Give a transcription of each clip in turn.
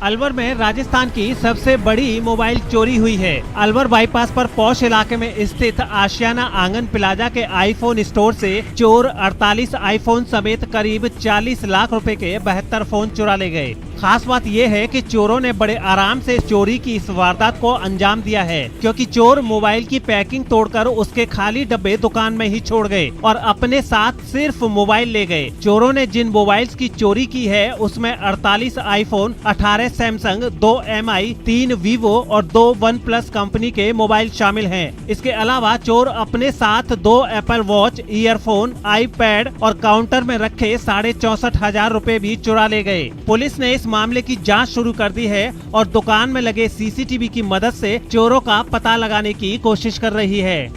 अलवर में राजस्थान की सबसे बड़ी मोबाइल चोरी हुई है। अलवर बाईपास पर पौष इलाके में स्थित आशियाना आंगन प्लाजा के आईफोन स्टोर से चोर 48 आईफोन समेत करीब 40 लाख रुपए के 72 फोन चुरा ले गए। खास बात यह है कि चोरों ने बड़े आराम से चोरी की इस वारदात को अंजाम दिया है, क्योंकि चोर मोबाइल की पैकिंग तोड़कर उसके खाली डब्बे दुकान में ही छोड़ गए और अपने साथ सिर्फ मोबाइल ले गए। चोरों ने जिन मोबाइल्स की चोरी की है उसमें 48 आईफोन, 18 सैमसंग, 2 MI, 3 वीवो और 2 OnePlus कंपनी के मोबाइल शामिल हैं। इसके अलावा चोर अपने साथ 2 एप्पल वॉच, ईयरफोन, आईपैड और काउंटर में रखे 64,500 रुपए भी चुरा ले गए। पुलिस ने इस मामले की जांच शुरू कर दी है और दुकान में लगे CCTV की मदद से चोरों का पता लगाने की कोशिश कर रही है।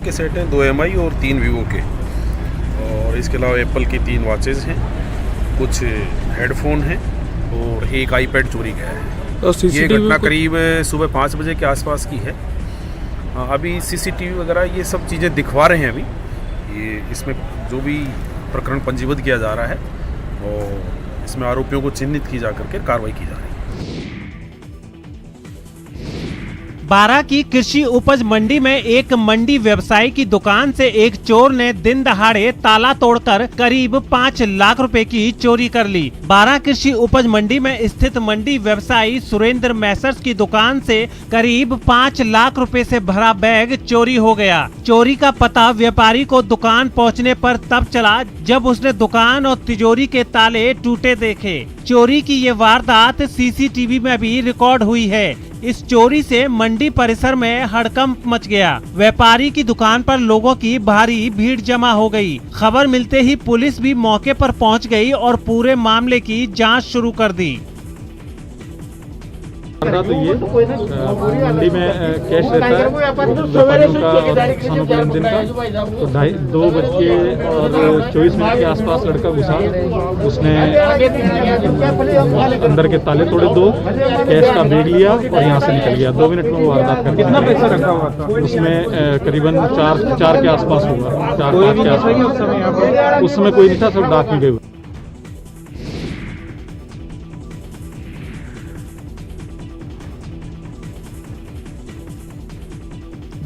के सेट हैं 2 MI और 3 वीवो के, और इसके अलावा एप्पल की 3 वॉचेज हैं, कुछ हेडफोन हैं और एक आईपैड चोरी गया है। तो ये घटना करीब सुबह 5 बजे के आसपास की है। अभी CCTV वगैरह ये सब चीज़ें दिखवा रहे हैं। अभी ये इसमें जो भी प्रकरण पंजीबद्ध किया जा रहा है और इसमें आरोपियों को चिन्हित की जा करके कार्रवाई की जा रही है। बारां की कृषि उपज मंडी में एक मंडी व्यवसायी की दुकान से एक चोर ने दिन दहाड़े ताला तोड़कर करीब 5 लाख रुपए की चोरी कर ली। बारां कृषि उपज मंडी में स्थित मंडी व्यवसायी सुरेंद्र मैसर्स की दुकान से करीब 5 लाख रुपए से भरा बैग चोरी हो गया। चोरी का पता व्यापारी को दुकान पहुंचने पर तब चला जब उसने दुकान और तिजोरी के ताले टूटे देखे। चोरी की ये वारदात CCTV में भी रिकॉर्ड हुई है। इस चोरी से मंडी परिसर में हड़कंप मच गया। व्यापारी की दुकान पर लोगों की भारी भीड़ जमा हो गई। खबर मिलते ही पुलिस भी मौके पर पहुंच गई और पूरे मामले की जांच शुरू कर दी। तो ये मंडी में कैश रहता है का दिन का, तो 2:24 के आसपास लड़का घुसा, उसने अंदर के ताले तोड़े, 2 कैश का बैग लिया और यहाँ से निकल गया। 2 मिनट में वो वारदात कर। कितना पैसा रखा हुआ था उसमें? करीबन 4 के आसपास होगा, 4-5 के आसपास। उस समय कोई नहीं था, सब डाक में गए।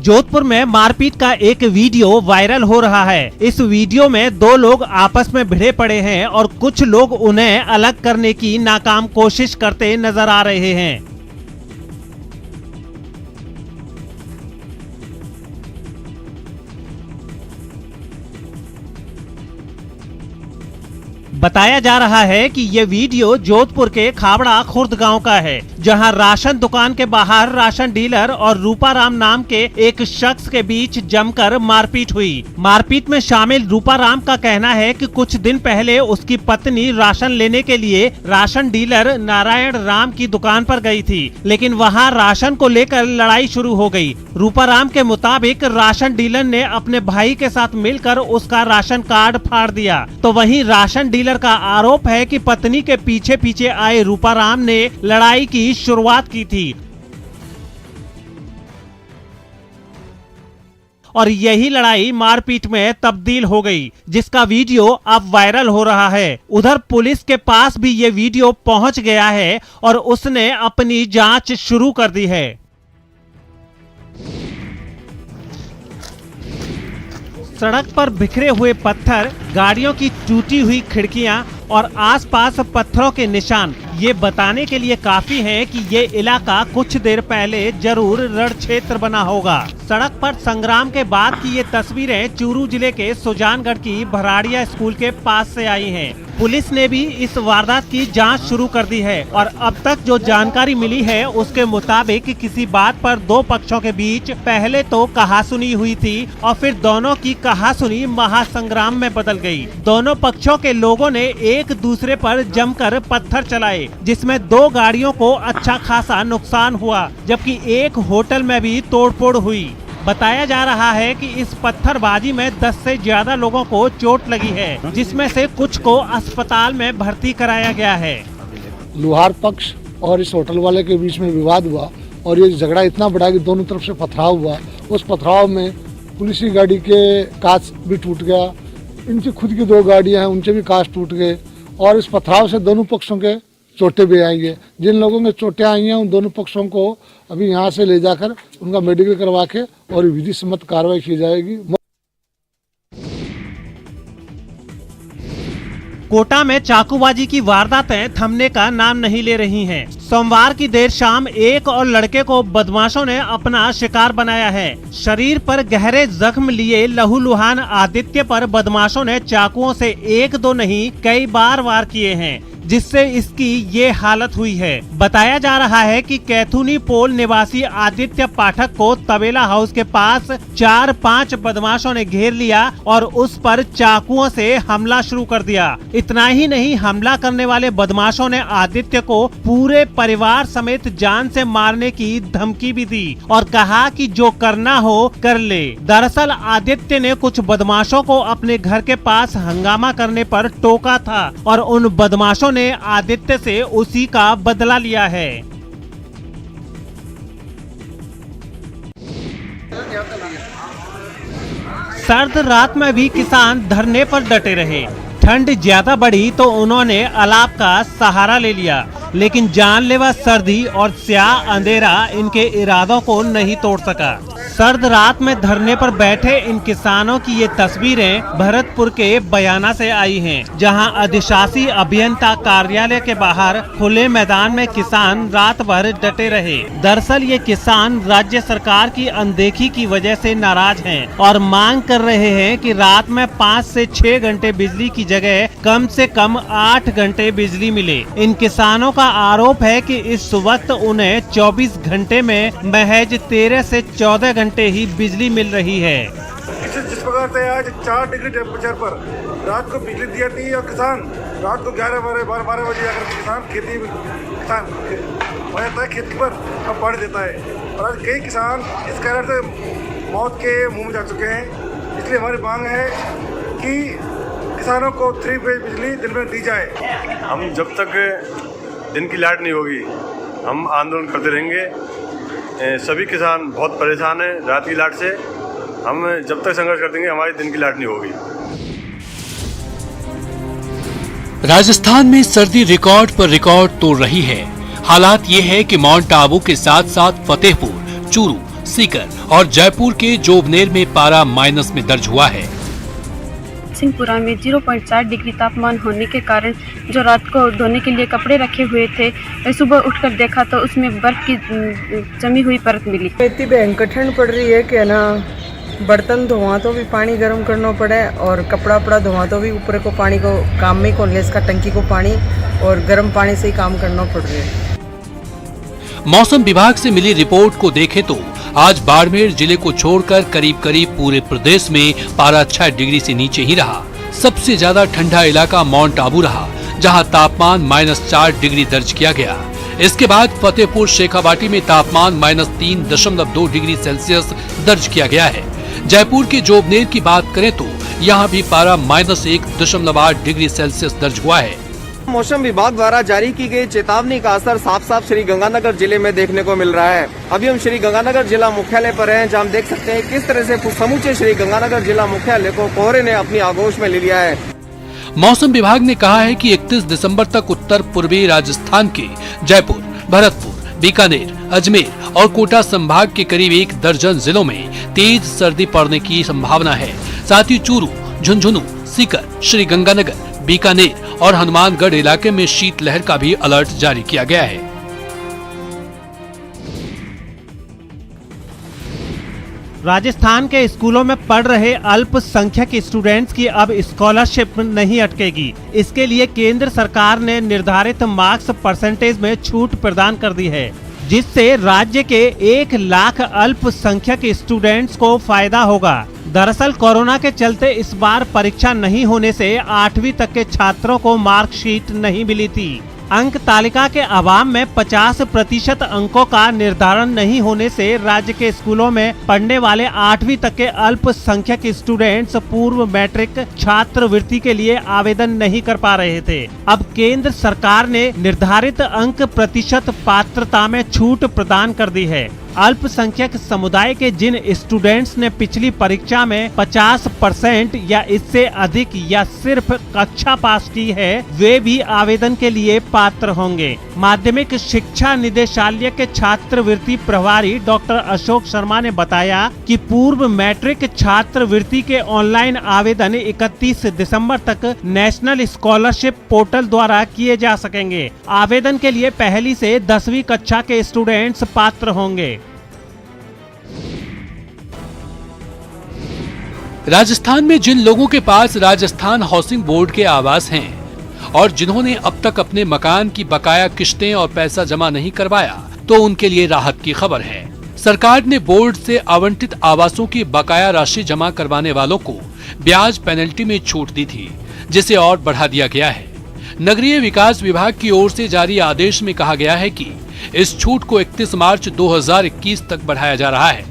जोधपुर में मारपीट का एक वीडियो वायरल हो रहा है। इस वीडियो में 2 लोग आपस में भिड़े पड़े हैं और कुछ लोग उन्हें अलग करने की नाकाम कोशिश करते नजर आ रहे हैं। बताया जा रहा है कि ये वीडियो जोधपुर के खाबड़ा खुर्द गांव का है, जहां राशन दुकान के बाहर राशन डीलर और रूपाराम नाम के एक शख्स के बीच जमकर मारपीट हुई। मारपीट में शामिल रूपाराम का कहना है कि कुछ दिन पहले उसकी पत्नी राशन लेने के लिए राशन डीलर नारायण राम की दुकान पर गई थी, लेकिन वहां राशन को लेकर लड़ाई शुरू हो गई। रूपाराम के मुताबिक राशन डीलर ने अपने भाई के साथ मिलकर उसका राशन कार्ड फाड़ दिया। तो वहीं राशन डीलर का आरोप है कि पत्नी के पीछे पीछे आए रूपाराम ने लड़ाई की शुरुआत की थी और यही लड़ाई मारपीट में तब्दील हो गई, जिसका वीडियो अब वायरल हो रहा है। उधर पुलिस के पास भी ये वीडियो पहुंच गया है और उसने अपनी जांच शुरू कर दी है। सड़क पर बिखरे हुए पत्थर, गाड़ियों की टूटी हुई खिड़कियां और आसपास पत्थरों के निशान ये बताने के लिए काफी है कि ये इलाका कुछ देर पहले जरूर रण क्षेत्र बना होगा। सड़क पर संग्राम के बाद की ये तस्वीरें चूरू जिले के सुजानगढ़ की भराड़िया स्कूल के पास से आई हैं। पुलिस ने भी इस वारदात की जांच शुरू कर दी है और अब तक जो जानकारी मिली है उसके मुताबिक किसी बात पर 2 पक्षों के बीच पहले तो कहासुनी हुई थी और फिर दोनों की कहासुनी महासंग्राम में बदल गई। दोनों पक्षों के लोगों ने एक दूसरे पर जमकर पत्थर चलाए, जिसमें 2 गाड़ियों को अच्छा खासा नुकसान हुआ, जबकि एक होटल में भी तोड़फोड़ हुई। बताया जा रहा है कि इस पत्थरबाजी में 10 से ज्यादा लोगों को चोट लगी है, जिसमें से कुछ को अस्पताल में भर्ती कराया गया है। लोहार पक्ष और इस होटल वाले के बीच में विवाद हुआ और ये झगड़ा इतना बड़ा कि दोनों तरफ से पथराव हुआ। उस पथराव में पुलिस की गाड़ी के कांच भी टूट गया, इनकी खुद की 2 गाड़ियां हैं उनसे भी कांच टूट गए और इस पथराव से दोनों पक्षों के चोटें भी आई है। जिन लोगों के चोटें आई हैं उन दोनों पक्षों को अभी यहाँ से ले जाकर उनका मेडिकल करवा के और विधि सम्मत कार्रवाई की जाएगी। कोटा में चाकूबाजी की वारदातें थमने का नाम नहीं ले रही हैं। सोमवार की देर शाम एक और लड़के को बदमाशों ने अपना शिकार बनाया है। शरीर पर गहरे जख्म लिए लहूलुहान आदित्य पर बदमाशों ने चाकुओं से एक दो नहीं कई बार वार किए हैं, जिससे इसकी ये हालत हुई है। बताया जा रहा है कि कैथुनी पोल निवासी आदित्य पाठक को तबेला हाउस के पास 4-5 बदमाशों ने घेर लिया और उस पर चाकुओं से हमला शुरू कर दिया। इतना ही नहीं, हमला करने वाले बदमाशों ने आदित्य को पूरे परिवार समेत जान से मारने की धमकी भी दी और कहा कि जो करना हो कर ले। दरअसल आदित्य ने कुछ बदमाशों को अपने घर के पास हंगामा करने पर टोका था और उन बदमाशों ने आदित्य से उसी का बदला लिया है। सर्द रात में भी किसान धरने पर डटे रहे। ठंड ज्यादा बढ़ी तो उन्होंने अलाव का सहारा ले लिया, लेकिन जानलेवा सर्दी और स्याह अंधेरा इनके इरादों को नहीं तोड़ सका। सर्द रात में धरने पर बैठे इन किसानों की ये तस्वीरें भरतपुर के बयाना से आई हैं, जहां अधिशासी अभियंता कार्यालय के बाहर खुले मैदान में किसान रात भर डटे रहे। दरअसल ये किसान राज्य सरकार की अनदेखी की वजह से नाराज हैं और मांग कर रहे हैं कि रात में 5 से 6 घंटे बिजली की जगह कम से कम 8 घंटे बिजली मिले। इन किसानों का आरोप है कि इस वक्त उन्हें 24 घंटे में महज 13 से 14 घंटे ही बिजली मिल रही है। जिस प्रकार से आज 4 डिग्री टेम्परेचर पर रात को बिजली दी जाती है और किसान रात को 11-12 बजे आकर किसान हो जाता है खेती पर अब पानी देता है और आज कई किसान इस कारण से मौत के मुंह में जा चुके हैं। इसलिए हमारी मांग है कि किसानों को 3 फेज बिजली दिन में दी जाए। हम जब तक दिन की लाइट नहीं होगी हम आंदोलन करते रहेंगे। सभी किसान बहुत परेशान हैं रात की लाइट से। हम जब तक संघर्ष कर देंगे हमारी दिन की लाइट नहीं होगी। राजस्थान में सर्दी रिकॉर्ड पर रिकॉर्ड तोड़ रही है। हालात ये है कि माउंट आबू के साथ साथ फतेहपुर, चूरू, सीकर और जयपुर के जोबनेर में पारा माइनस में दर्ज हुआ है। सिंहपुरा में 0.4 डिग्री तापमान होने के कारण जो रात को धोने के लिए कपड़े रखे हुए थे, सुबह उठकर देखा तो उसमें बर्फ की जमी हुई परत मिली। इतनी भयंकर ठंड पड़ रही है कि ना बर्तन धोवा तो भी पानी गर्म करना पड़े और कपड़ा धोवा तो भी ऊपर को पानी को काम में खोलने इसका टंकी को पानी और गर्म पानी से ही काम करना पड़ रहा है। मौसम विभाग से मिली रिपोर्ट को देखें तो आज बाड़मेर जिले को छोड़कर करीब पूरे प्रदेश में पारा 6 डिग्री से नीचे ही रहा। सबसे ज्यादा ठंडा इलाका माउंट आबू रहा, जहां तापमान -4 डिग्री दर्ज किया गया। इसके बाद फतेहपुर शेखावाटी में तापमान -3.2 डिग्री सेल्सियस दर्ज किया गया है। जयपुर के जोबनेर की बात करें तो यहाँ भी पारा -1.8 डिग्री सेल्सियस दर्ज हुआ है। मौसम विभाग द्वारा जारी की गई चेतावनी का असर साफ श्री गंगानगर जिले में देखने को मिल रहा है। अभी हम श्री गंगानगर जिला मुख्यालय पर हैं, जहां हम देख सकते हैं किस तरह से समूचे श्री गंगानगर जिला मुख्यालय को कोहरे ने अपनी आगोश में ले लिया है। मौसम विभाग ने कहा है कि 31 दिसंबर तक उत्तर पूर्वी राजस्थान के जयपुर, भरतपुर, बीकानेर, अजमेर और कोटा संभाग के करीब 1 दर्जन जिलों में तेज सर्दी पड़ने की संभावना है। साथ ही चूरू, झुंझुनू, सीकर, श्री गंगानगर, बीकानेर और हनुमानगढ़ इलाके में शीतलहर का भी अलर्ट जारी किया गया है। राजस्थान के स्कूलों में पढ़ रहे अल्पसंख्यक स्टूडेंट्स की अब स्कॉलरशिप नहीं अटकेगी। इसके लिए केंद्र सरकार ने निर्धारित मार्क्स परसेंटेज में छूट प्रदान कर दी है, जिससे राज्य के 1 लाख अल्पसंख्यक स्टूडेंट्स को फायदा होगा। दरअसल कोरोना के चलते इस बार परीक्षा नहीं होने से 8वीं तक के छात्रों को मार्कशीट नहीं मिली थी। अंक तालिका के अभाव में 50% अंकों का निर्धारण नहीं होने से राज्य के स्कूलों में पढ़ने वाले 8वीं तक के अल्पसंख्यक स्टूडेंट्स पूर्व मैट्रिक छात्रवृत्ति के लिए आवेदन नहीं कर पा रहे थे। अब केंद्र सरकार ने निर्धारित अंक प्रतिशत पात्रता में छूट प्रदान कर दी है। अल्पसंख्यक समुदाय के जिन स्टूडेंट्स ने पिछली परीक्षा में 50% या इससे अधिक या सिर्फ कक्षा पास की है, वे भी आवेदन के लिए पात्र होंगे। माध्यमिक शिक्षा निदेशालय के छात्रवृत्ति प्रभारी डॉक्टर अशोक शर्मा ने बताया कि पूर्व मैट्रिक छात्रवृत्ति के ऑनलाइन आवेदन 31 दिसंबर तक नेशनल स्कॉलरशिप पोर्टल द्वारा किए जा सकेंगे। आवेदन के लिए पहली से 10वीं कक्षा के स्टूडेंट्स पात्र होंगे। राजस्थान में जिन लोगों के पास राजस्थान हाउसिंग बोर्ड के आवास हैं और जिन्होंने अब तक अपने मकान की बकाया किश्तें और पैसा जमा नहीं करवाया, तो उनके लिए राहत की खबर है। सरकार ने बोर्ड से आवंटित आवासों की बकाया राशि जमा करवाने वालों को ब्याज पेनल्टी में छूट दी थी, जिसे और बढ़ा दिया गया है। नगरीय विकास विभाग की ओर से जारी आदेश में कहा गया है कि इस छूट को 31 मार्च 2021 तक बढ़ाया जा रहा है।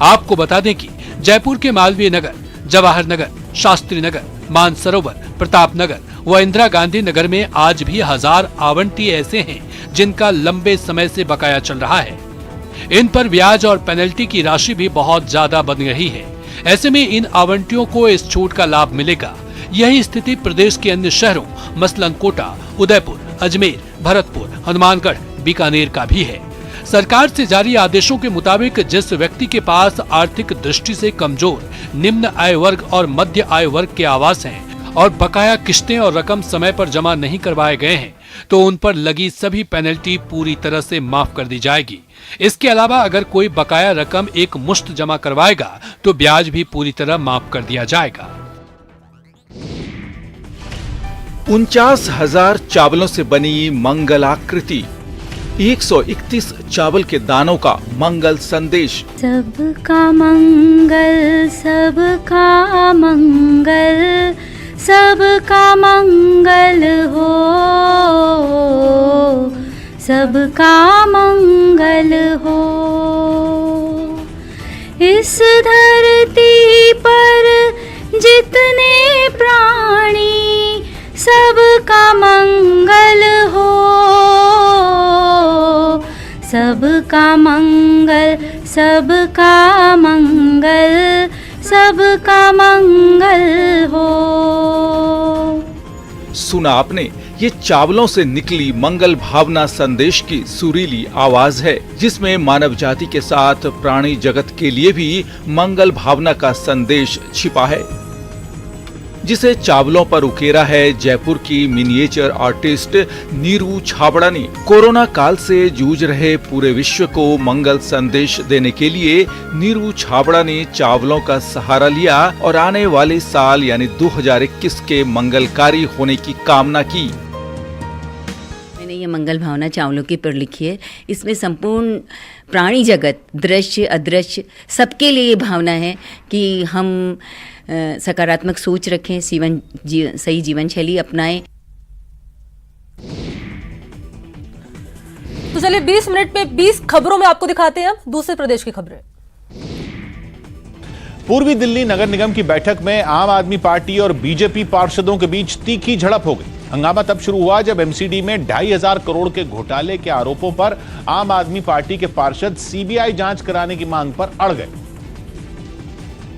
आपको बता दें कि जयपुर के मालवीय नगर, जवाहर नगर, शास्त्री नगर, मानसरोवर, प्रताप नगर व इंदिरा गांधी नगर में आज भी 1000 आवंटी ऐसे हैं जिनका लंबे समय से बकाया चल रहा है। इन पर ब्याज और पेनल्टी की राशि भी बहुत ज्यादा बन रही है। ऐसे में इन आवंटियों को इस छूट का लाभ मिलेगा। यही स्थिति प्रदेश के अन्य शहरों मसलन कोटा, उदयपुर, अजमेर, भरतपुर, हनुमानगढ़, बीकानेर का भी है। सरकार से जारी आदेशों के मुताबिक जिस व्यक्ति के पास आर्थिक दृष्टि से कमजोर, निम्न आय वर्ग और मध्य आय वर्ग के आवास हैं और बकाया किश्तें और रकम समय पर जमा नहीं करवाए गए हैं, तो उन पर लगी सभी पेनल्टी पूरी तरह से माफ कर दी जाएगी। इसके अलावा अगर कोई बकाया रकम एक मुश्त जमा करवाएगा तो ब्याज भी पूरी तरह माफ कर दिया जाएगा। 49,000 चावलों से बनी मंगलाकृति, 131 चावल के दानों का मंगल संदेश। सबका मंगल, सबका मंगल, सबका मंगल हो, सबका मंगल हो। इस धरती पर जितने प्राणी, सबका मंगल हो, सबका मंगल, सबका मंगल, सबका मंगल हो। सुना आपने, ये चावलों से निकली मंगल भावना संदेश की सुरीली आवाज है, जिसमें मानव जाति के साथ प्राणी जगत के लिए भी मंगल भावना का संदेश छिपा है, जिसे चावलों पर उकेरा है जयपुर की मिनिएचर आर्टिस्ट नीरू छाबड़ा ने। कोरोना काल से जूझ रहे पूरे विश्व को मंगल संदेश देने के लिए नीरू छाबड़ा ने चावलों का सहारा लिया और आने वाले साल यानी 2021 के मंगलकारी होने की कामना की। मैंने ये मंगल भावना चावलों की पर लिखी है। इसमें संपूर्ण प्राणी जगत, दृश्य अदृश्य, सबके लिए भावना है कि हम सकारात्मक सोच रखें, सही जीवन शैली अपनाएं। तो चलिए 20 मिनट में 20 खबरों में आपको दिखाते हैं अब दूसरे प्रदेश की खबरें। पूर्वी दिल्ली नगर निगम की बैठक में आम आदमी पार्टी और बीजेपी पार्षदों के बीच तीखी झड़प हो गई। हंगामा तब शुरू हुआ जब एमसीडी में 2,500 करोड़ के घोटाले के आरोपों पर आम आदमी पार्टी के पार्षद सीबीआई जांच कराने की मांग पर अड़ गए,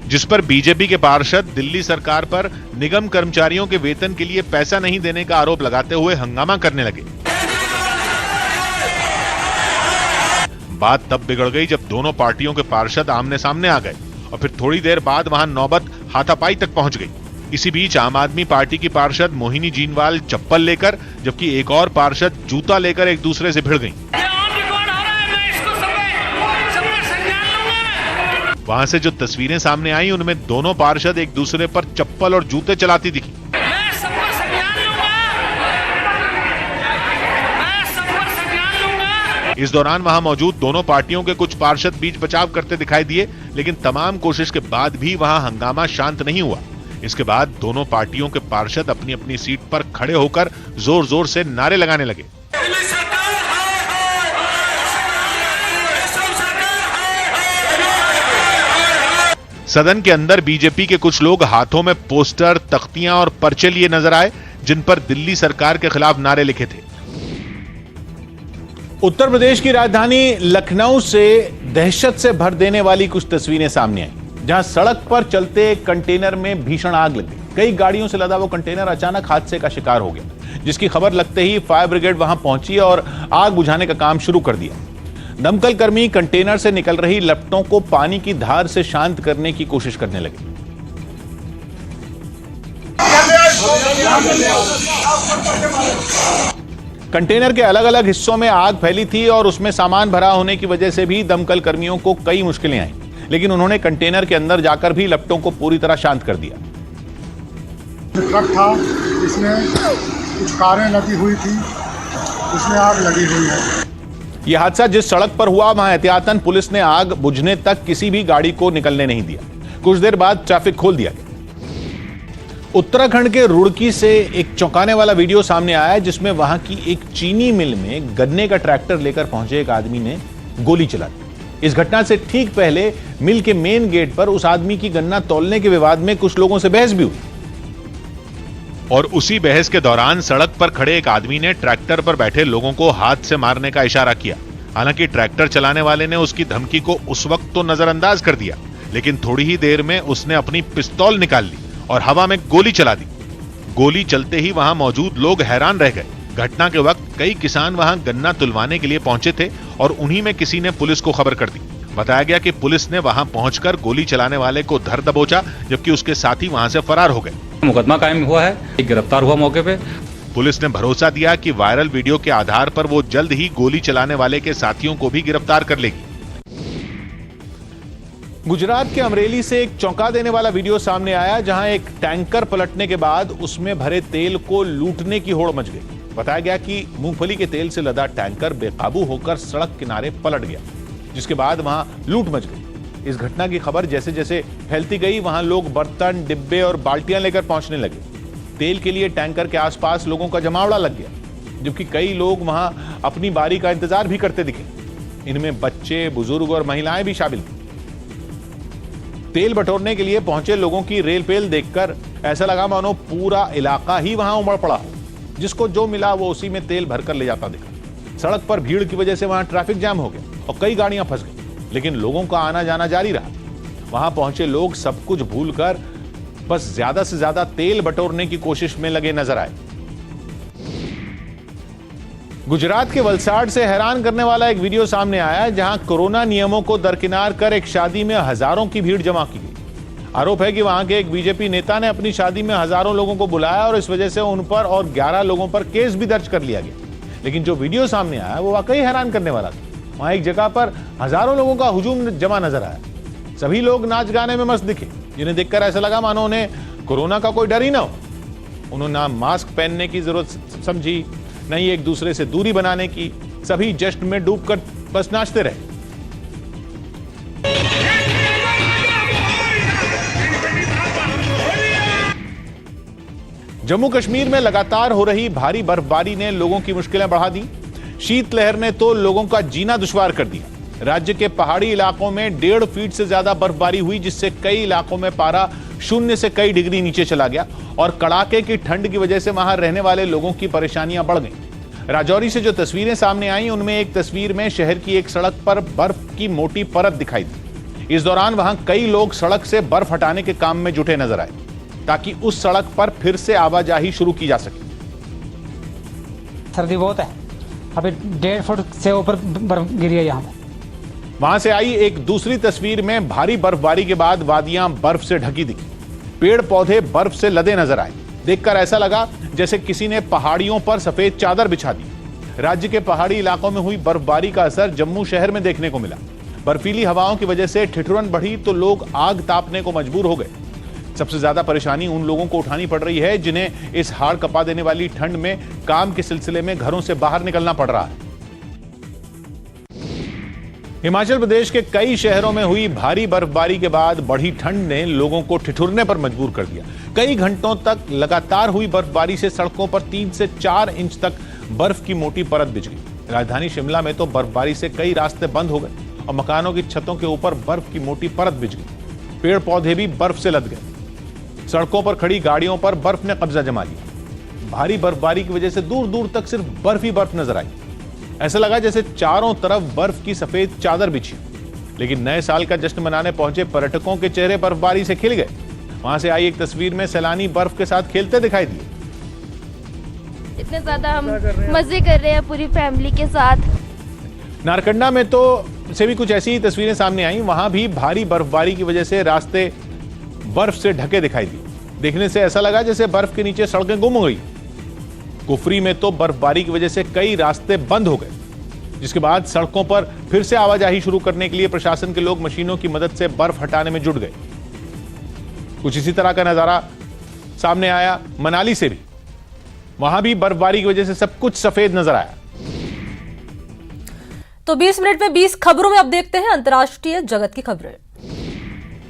जिस पर बीजेपी के पार्षद दिल्ली सरकार पर निगम कर्मचारियों के वेतन के लिए पैसा नहीं देने का आरोप लगाते हुए हंगामा करने लगे। बात तब बिगड़ गई जब दोनों पार्टियों के पार्षद आमने सामने आ गए और फिर थोड़ी देर बाद वहां नौबत हाथापाई तक पहुंच गई। इसी बीच आम आदमी पार्टी की पार्षद मोहिनी जीनवाल चप्पल लेकर, जबकि एक और पार्षद जूता लेकर एक दूसरे से भिड़ गईं। वहां से जो तस्वीरें सामने आई उनमें दोनों पार्षद एक दूसरे पर चप्पल और जूते चलाती दिखी। इस दौरान वहां मौजूद दोनों पार्टियों के कुछ पार्षद बीच बचाव करते दिखाई दिए, लेकिन तमाम कोशिश के बाद भी वहां हंगामा शांत नहीं हुआ। इसके बाद दोनों पार्टियों के पार्षद अपनी अपनी सीट पर खड़े होकर जोर जोर से नारे लगाने लगे। सदन के अंदर बीजेपी के कुछ लोग हाथों में पोस्टर, तख्तियां और पर्चे लिए नजर आए, जिन पर दिल्ली सरकार के खिलाफ नारे लिखे थे। उत्तर प्रदेश की राजधानी लखनऊ से दहशत से भर देने वाली कुछ तस्वीरें सामने आई, जहां सड़क पर चलते एक कंटेनर में भीषण आग लग गई। कई गाड़ियों से लदा वो कंटेनर अचानक हादसे का शिकार हो गया, जिसकी खबर लगते ही फायर ब्रिगेड वहां पहुंची और आग बुझाने का काम शुरू कर दिया। दमकल कर्मी कंटेनर से निकल रही लपटों को पानी की धार से शांत करने की कोशिश करने लगे। कंटेनर के अलग अलग हिस्सों में आग फैली थी और उसमें सामान भरा होने की वजह से भी दमकल कर्मियों को कई मुश्किलें आई, लेकिन उन्होंने कंटेनर के अंदर जाकर भी लपटों को पूरी तरह शांत कर दिया। ट्रक था, इसमें कुछ कारें लगी हुई थी, उसमें आग लगी हुई है। यह हादसा जिस सड़क पर हुआ वहां एहतियातन पुलिस ने आग बुझने तक किसी भी गाड़ी को निकलने नहीं दिया। कुछ देर बाद ट्रैफिक खोल दिया गया। उत्तराखंड के रुड़की से एक चौंकाने वाला वीडियो सामने आया, जिसमें वहां की एक चीनी मिल में गन्ने का ट्रैक्टर लेकर पहुंचे एक आदमी ने गोली चला दी। इस घटना से ठीक पहले मिल के मेन गेट पर उस आदमी की गन्ना तौलने के विवाद में कुछ लोगों से बहस भी हुई और उसी बहस के दौरान सड़क पर खड़े एक आदमी ने ट्रैक्टर पर बैठे लोगों को हाथ से मारने का इशारा किया। हालांकि ट्रैक्टर चलाने वाले ने उसकी धमकी को उस वक्त तो नजरअंदाज कर दिया, लेकिन थोड़ी ही देर में उसने अपनी पिस्तौल निकाल ली और हवा में गोली चला दी। गोली चलते ही वहां मौजूद लोग हैरान रह गए। घटना के वक्त कई किसान वहां गन्ना तुलवाने के लिए पहुंचे थे और उन्हीं में किसी ने पुलिस को खबर कर दी। बताया गया कि पुलिस ने वहां पहुंचकर गोली चलाने वाले को धर दबोचा, जबकि उसके साथी वहां से फरार हो गए। मुकदमा कायम हुआ है, एक गिरफ्तार हुआ मौके पे। पुलिस ने भरोसा दिया कि वायरल वीडियो के आधार पर वो जल्द ही गोली चलाने वाले के साथियों को भी गिरफ्तार कर लेगी। गुजरात के अमरेली से एक चौंका देने वाला वीडियो सामने आया, जहां एक टैंकर पलटने के बाद उसमें भरे तेल को लूटने की होड़ मच गई। बताया गया कि मूंगफली के तेल से लदा टैंकर बेकाबू होकर सड़क किनारे पलट गया, जिसके बाद वहां लूट मच गई। इस घटना की खबर जैसे जैसे फैलती गई, वहां लोग बर्तन, डिब्बे और बाल्टियां लेकर पहुंचने लगे। तेल के लिए टैंकर के आसपास लोगों का जमावड़ा लग गया, जबकि कई लोग वहां अपनी बारी का इंतजार भी करते दिखे। इनमें बच्चे, बुजुर्ग और महिलाएं भी शामिल थी। तेल बटोरने के लिए पहुंचे लोगों की रेल पेल देखकर ऐसा लगा मानो पूरा इलाका ही वहां उमड़ पड़ा। जिसको जो मिला वो उसी में तेल भरकर ले जाता दिखा। सड़क पर भीड़ की वजह से वहां ट्रैफिक जाम हो गया और कई गाड़ियां फंस गई, लेकिन लोगों का आना जाना जारी रहा। वहां पहुंचे लोग सब कुछ भूलकर बस ज्यादा से ज्यादा तेल बटोरने की कोशिश में लगे नजर आए। गुजरात के वलसाड से हैरान करने वाला एक वीडियो सामने आया, जहां कोरोना नियमों को दरकिनार कर एक शादी में हजारों की भीड़ जमा की गई। आरोप है कि वहां के एक बीजेपी नेता ने अपनी शादी में हजारों लोगों को बुलाया और इस वजह से उन पर और 11 लोगों पर केस भी दर्ज कर लिया गया। लेकिन जो वीडियो सामने आया वो वाकई हैरान करने वाला था। वहां एक जगह पर हजारों लोगों का हुजूम जमा नजर आया। सभी लोग नाच गाने में मस्त दिखे, जिन्हें देखकर ऐसा लगा मानो उन्हें कोरोना का कोई डर ही ना हो। उन्होंने ना मास्क पहनने की जरूरत समझी, न ही एक दूसरे से दूरी बनाने की। सभी जश्न में डूबकर बस नाचते रहे। जम्मू कश्मीर में लगातार हो रही भारी बर्फबारी ने लोगों की मुश्किलें बढ़ा दी। शीतलहर ने तो लोगों का जीना दुश्वार कर दिया। राज्य के पहाड़ी इलाकों में 1.5 फीट से ज्यादा बर्फबारी हुई, जिससे कई इलाकों में पारा 0 से कई डिग्री नीचे चला गया और कड़ाके की ठंड की वजह से वहां रहने वाले लोगों की परेशानियां बढ़ गईं। राजौरी से जो तस्वीरें सामने आई, उनमें एक तस्वीर में शहर की एक सड़क पर बर्फ की मोटी परत दिखाई दी। इस दौरान वहां कई लोग सड़क से बर्फ हटाने के काम में जुटे नजर आए, ताकि उस सड़क पर फिर से आवाजाही शुरू की जा सके। सर्दी बहुत है, अभी 1.5 फुट से ऊपर बर्फ गिरी है यहाँ पर। वहां से आई एक दूसरी तस्वीर में भारी बर्फबारी के बाद वादियां बर्फ से ढकी दिखी। पेड़ पौधे बर्फ से लदे नजर आए। देखकर ऐसा लगा जैसे किसी ने पहाड़ियों पर सफेद चादर बिछा दी। राज्य के पहाड़ी इलाकों में हुई बर्फबारी का असर जम्मू शहर में देखने को मिला। बर्फीली हवाओं की वजह से ठिठुरन बढ़ी तो लोग आग तापने को मजबूर हो गए। सबसे ज्यादा परेशानी उन लोगों को उठानी पड़ रही है जिन्हें इस हाड़ कपा देने वाली ठंड में काम के सिलसिले में घरों से बाहर निकलना पड़ रहा है। हिमाचल प्रदेश के कई शहरों में हुई भारी बर्फबारी के बाद बढ़ी ठंड ने लोगों को ठिठुरने पर मजबूर कर दिया। कई घंटों तक लगातार हुई बर्फबारी से सड़कों पर 3 से 4 इंच तक बर्फ की मोटी परत बिछ गई। राजधानी शिमला में तो बर्फबारी से कई रास्ते बंद हो गए और मकानों की छतों के ऊपर बर्फ की मोटी परत बिछ गई। पेड़ पौधे भी बर्फ से लद गए। सड़कों पर खड़ी गाड़ियों पर बर्फ ने कब्जा जमा लिया। भारी बर्फबारी की वजह से दूर दूर तक सिर्फ बर्फ ही बर्फ नजर आई। ऐसा लगा जैसे चारों तरफ बर्फ की सफेद चादर बिछी। लेकिन नए साल का जश्न मनाने पहुंचे पर्यटकों के चेहरे बर्फबारी से खिल गए। वहां से आई एक तस्वीर में सैलानी बर्फ के साथ खेलते दिखाई दिए। इतने ज्यादा हम मजे कर रहे हैं पूरी फैमिली के साथ। नारकंडा में तो से भी कुछ ऐसी ही तस्वीरें सामने आई। वहां भी भारी बर्फबारी की वजह से रास्ते बर्फ से ढके दिखाई दिए। देखने से ऐसा लगा जैसे बर्फ के नीचे सड़कें गुम हो गई। कुफरी में तो बर्फबारी की वजह से कई रास्ते बंद हो गए, जिसके बाद सड़कों पर फिर से आवाजाही शुरू करने के लिए प्रशासन के लोग मशीनों की मदद से बर्फ हटाने में जुट गए। कुछ इसी तरह का नजारा सामने आया मनाली से भी। वहां भी बर्फबारी की वजह से सब कुछ सफेद नजर आया। तो 20 मिनट में 20 खबरों में अब देखते हैं अंतर्राष्ट्रीय जगत की खबरें।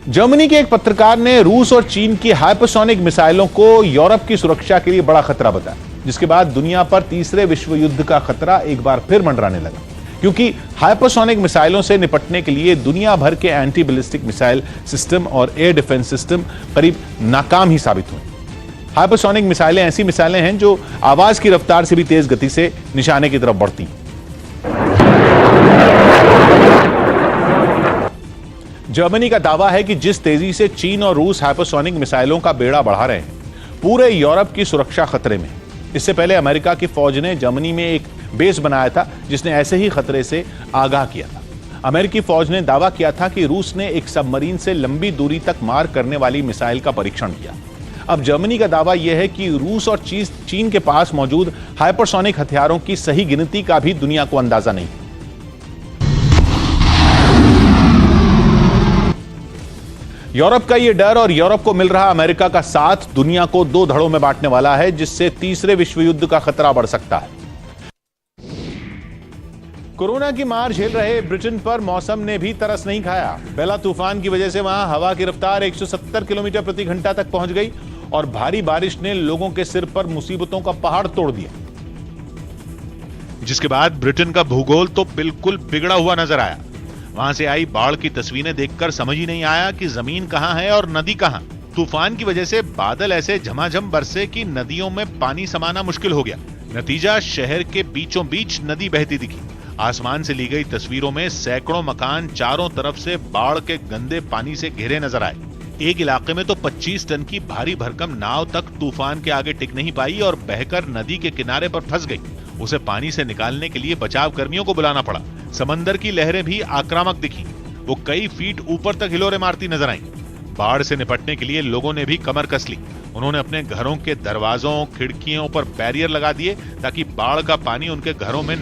जर्मनी के एक पत्रकार ने रूस और चीन की हाइपरसोनिक मिसाइलों को यूरोप की सुरक्षा के लिए बड़ा खतरा बताया, जिसके बाद दुनिया पर तीसरे विश्व युद्ध का खतरा एक बार फिर मंडराने लगा, क्योंकि हाइपरसोनिक मिसाइलों से निपटने के लिए दुनिया भर के एंटी बैलिस्टिक मिसाइल सिस्टम और एयर डिफेंस सिस्टम करीब नाकाम ही साबित हुए। हाइपरसोनिक मिसाइलें ऐसी मिसाइलें हैं जो आवाज की रफ्तार से भी तेज गति से निशाने की तरफ बढ़ती हैं। जर्मनी का दावा है कि जिस तेजी से चीन और रूस हाइपरसोनिक मिसाइलों का बेड़ा बढ़ा रहे हैं, पूरे यूरोप की सुरक्षा खतरे में। इससे पहले अमेरिका की फौज ने जर्मनी में एक बेस बनाया था जिसने ऐसे ही खतरे से आगाह किया था। अमेरिकी फौज ने दावा किया था कि रूस ने एक सबमरीन से लंबी दूरी तक मार करने वाली मिसाइल का परीक्षण किया। अब जर्मनी का दावा यह है कि रूस और चीन के पास मौजूद हाइपरसोनिक हथियारों की सही गिनती का भी दुनिया को अंदाजा नहीं। यूरोप का यह डर और यूरोप को मिल रहा अमेरिका का साथ दुनिया को दो धड़ों में बांटने वाला है, जिससे तीसरे विश्व युद्ध का खतरा बढ़ सकता है। कोरोना की मार झेल रहे ब्रिटेन पर मौसम ने भी तरस नहीं खाया। बेला तूफान की वजह से वहां हवा की रफ्तार 170 किलोमीटर प्रति घंटा तक पहुंच गई और भारी बारिश ने लोगों के सिर पर मुसीबतों का पहाड़ तोड़ दिया। जिसके बाद ब्रिटेन का भूगोल तो बिल्कुल बिगड़ा हुआ नजर आया। वहां से आई बाढ़ की तस्वीरें देखकर समझ ही नहीं आया कि जमीन कहां है और नदी कहां। तूफान की वजह से बादल ऐसे झमाझम बरसे कि नदियों में पानी समाना मुश्किल हो गया। नतीजा शहर के बीचों बीच नदी बहती दिखी। आसमान से ली गई तस्वीरों में सैकड़ों मकान चारों तरफ से बाढ़ के गंदे पानी से घिरे नजर आए। एक इलाके में तो 25 टन की भारी भरकम नाव तक तूफान के आगे टिक नहीं पाई और बहकर नदी के किनारे पर फंस गई। उसे पानी से निकालने के लिए बचाव कर्मियों को बुलाना पड़ा। समंदर की लहरें भी आक्रामक दिखी। वो कई फीट ऊपर तक हिलोरे मारती नजर आईं। बाढ़ से निपटने के लिए लोगों ने भी कमर कस ली। उन्होंने अपने घरों के दरवाजों खिड़कियों पर बैरियर लगा दिए ताकि बाढ़ का पानी उनके घरों में